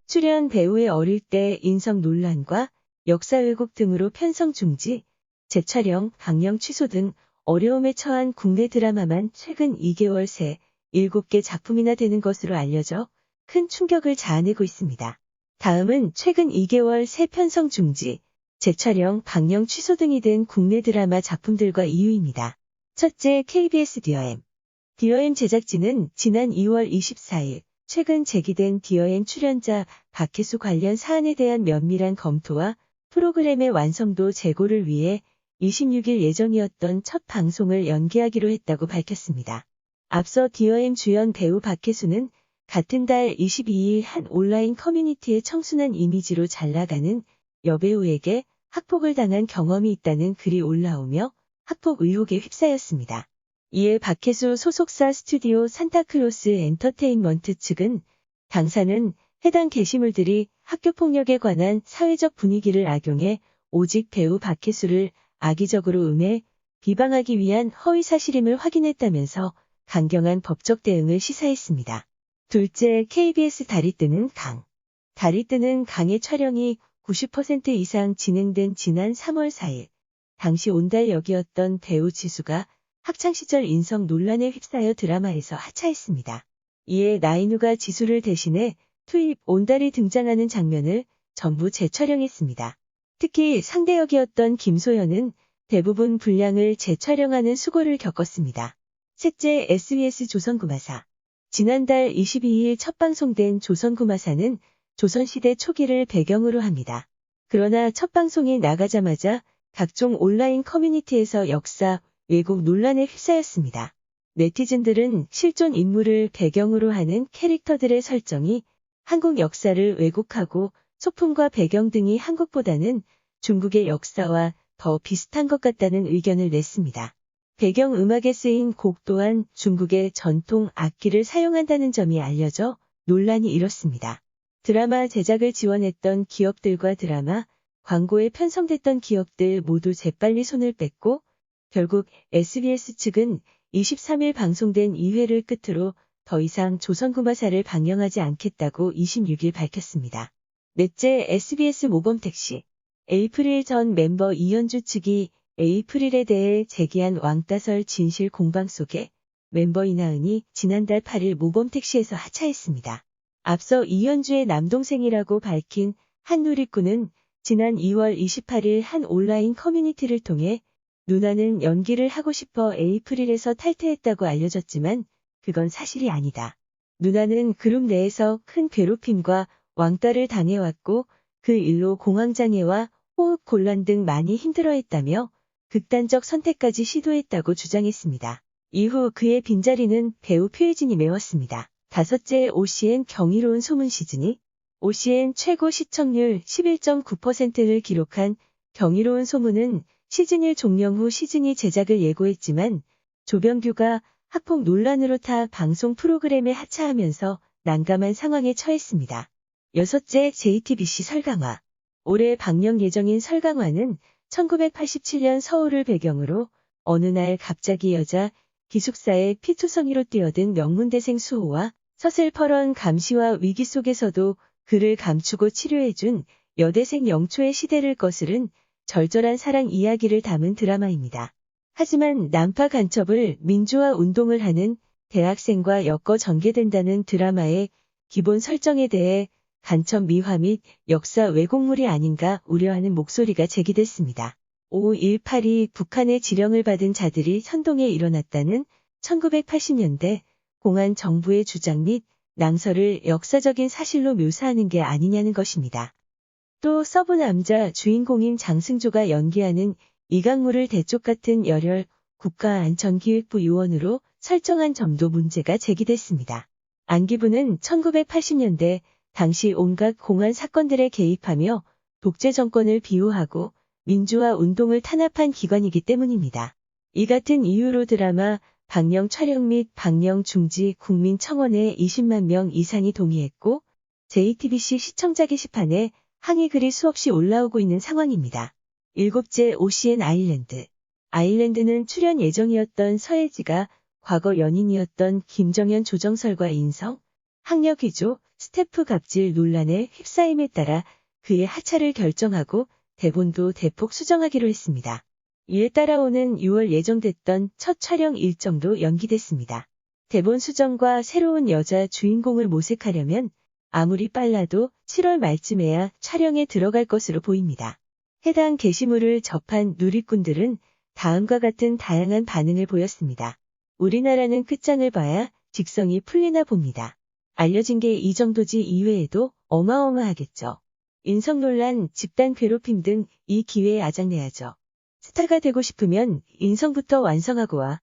출연 배우의 어릴 때 인성 논란과 역사 왜곡 등으로 편성 중지, 재촬영, 방영 취소 등 어려움에 처한 국내 드라마만 최근 2개월 새 7개 작품이나 되는 것으로 알려져 큰 충격을 자아내고 있습니다. 다음은 최근 2개월 새 편성 중지, 재촬영, 방영 취소 등이 된 국내 드라마 작품들과 이유입니다. 첫째, KBS 디어엠. 디어엠 제작진은 지난 2월 24일 최근 제기된 디어엠 출연자 박혜수 관련 사안에 대한 면밀한 검토와 프로그램의 완성도 제고를 위해 26일 예정이었던 첫 방송을 연기하기로 했다고 밝혔습니다. 앞서 디어엠 주연 배우 박혜수는 같은 달 22일 한 온라인 커뮤니티에 청순한 이미지로 잘나가는 여배우에게 학폭을 당한 경험이 있다는 글이 올라오며 학폭 의혹에 휩싸였습니다. 이에 박혜수 소속사 스튜디오 산타클로스 엔터테인먼트 측은 당사는 해당 게시물들이 학교폭력에 관한 사회적 분위기를 악용해 오직 배우 박혜수를 악의적으로 음해 비방하기 위한 허위사실임을 확인했다면서 강경한 법적 대응을 시사했습니다. 둘째, KBS 달이 뜨는 강. 달이 뜨는 강의 촬영이 90% 이상 진행된 지난 3월 4일, 당시 온달 역이었던 배우 지수가 학창시절 인성 논란에 휩싸여 드라마에서 하차했습니다. 이에 나인우가 지수를 대신해 투입 온달이 등장하는 장면을 전부 재촬영했습니다. 특히 상대 역이었던 김소연은 대부분 분량을 재촬영하는 수고를 겪었습니다. 셋째, SBS 조선구마사. 지난달 22일 첫 방송된 조선구마사는 조선시대 초기를 배경으로 합니다. 그러나 첫 방송이 나가자마자 각종 온라인 커뮤니티에서 역사, 왜곡 논란에 휩싸였습니다. 네티즌들은 실존 인물을 배경으로 하는 캐릭터들의 설정이 한국 역사를 왜곡하고 소품과 배경 등이 한국보다는 중국의 역사와 더 비슷한 것 같다는 의견을 냈습니다. 배경 음악에 쓰인 곡 또한 중국의 전통 악기를 사용한다는 점이 알려져 논란이 일었습니다. 드라마 제작을 지원했던 기업들과 드라마, 광고에 편성됐던 기업들 모두 재빨리 손을 뺐고 결국 SBS 측은 23일 방송된 2회를 끝으로 더 이상 조선구마사를 방영하지 않겠다고 26일 밝혔습니다. 넷째, SBS 모범택시. 에이프릴 전 멤버 이현주 측이 에이프릴에 대해 제기한 왕따설 진실 공방 속에 멤버 이나은이 지난달 8일 모범택시에서 하차했습니다. 앞서 이현주의 남동생이라고 밝힌 한 누리꾼은 지난 2월 28일 한 온라인 커뮤니티를 통해 누나는 연기를 하고 싶어 에이프릴에서 탈퇴했다고 알려졌지만 그건 사실이 아니다. 누나는 그룹 내에서 큰 괴롭힘과 왕따를 당해왔고 그 일로 공황장애와 호흡 곤란 등 많이 힘들어했다며 극단적 선택까지 시도했다고 주장했습니다. 이후 그의 빈자리는 배우 표혜진이 메웠습니다. 다섯째, OCN 경이로운 소문 시즌이. OCN 최고 시청률 11.9%를 기록한 경이로운 소문은 시즌1 종영 후 시즌2 제작을 예고했지만 조병규가 학폭 논란으로 타 방송 프로그램에 하차하면서 난감한 상황에 처했습니다. 여섯째, JTBC 설강화. 올해 방영 예정인 설강화는 1987년 서울을 배경으로 어느 날 갑자기 여자 기숙사에 피투성이로 뛰어든 명문대생 수호와 서슬퍼런 감시와 위기 속에서도 그를 감추고 치료해준 여대생 영초의 시대를 거스른 절절한 사랑 이야기를 담은 드라마입니다. 하지만 난파 간첩을 민주화 운동을 하는 대학생과 엮어 전개된다는 드라마의 기본 설정에 대해 간첩 미화 및 역사 왜곡물이 아닌가 우려하는 목소리가 제기됐습니다. 5.18이 북한의 지령을 받은 자들이 선동에 일어났다는 1980년대 공안 정부의 주장 및 낭설을 역사적인 사실로 묘사하는 게 아니냐는 것입니다. 또 서브 남자 주인공인 장승조가 연기하는 이강물을 대쪽 같은 열혈 국가안전기획부 요원으로 설정한 점도 문제가 제기됐습니다. 안기부는 1980년대 당시 온갖 공안 사건들에 개입하며 독재 정권을 비호하고 민주화 운동을 탄압한 기관이기 때문입니다. 이 같은 이유로 드라마 방영 촬영 및 방영 중지 국민청원에 20만 명 이상이 동의했고 JTBC 시청자 게시판에 항의 글이 수없이 올라오고 있는 상황입니다. 일곱째, OCN 아일랜드. 아일랜드는 출연 예정이었던 서예지가 과거 연인이었던 김정현 조정설과 인성, 학력 위조, 스태프 갑질 논란에 휩싸임에 따라 그의 하차를 결정하고 대본도 대폭 수정하기로 했습니다. 이에 따라오는 6월 예정됐던 첫 촬영 일정도 연기됐습니다. 대본 수정과 새로운 여자 주인공을 모색하려면 아무리 빨라도 7월 말쯤에야 촬영에 들어갈 것으로 보입니다. 해당 게시물을 접한 누리꾼들은 다음과 같은 다양한 반응을 보였습니다. 우리나라는 끝장을 봐야 직성이 풀리나 봅니다. 알려진 게 이 정도지 이외에도 어마어마하겠죠. 인성 논란, 집단 괴롭힘 등 이 기회에 아작내야죠. 스타가 되고 싶으면 인성부터 완성하고 와.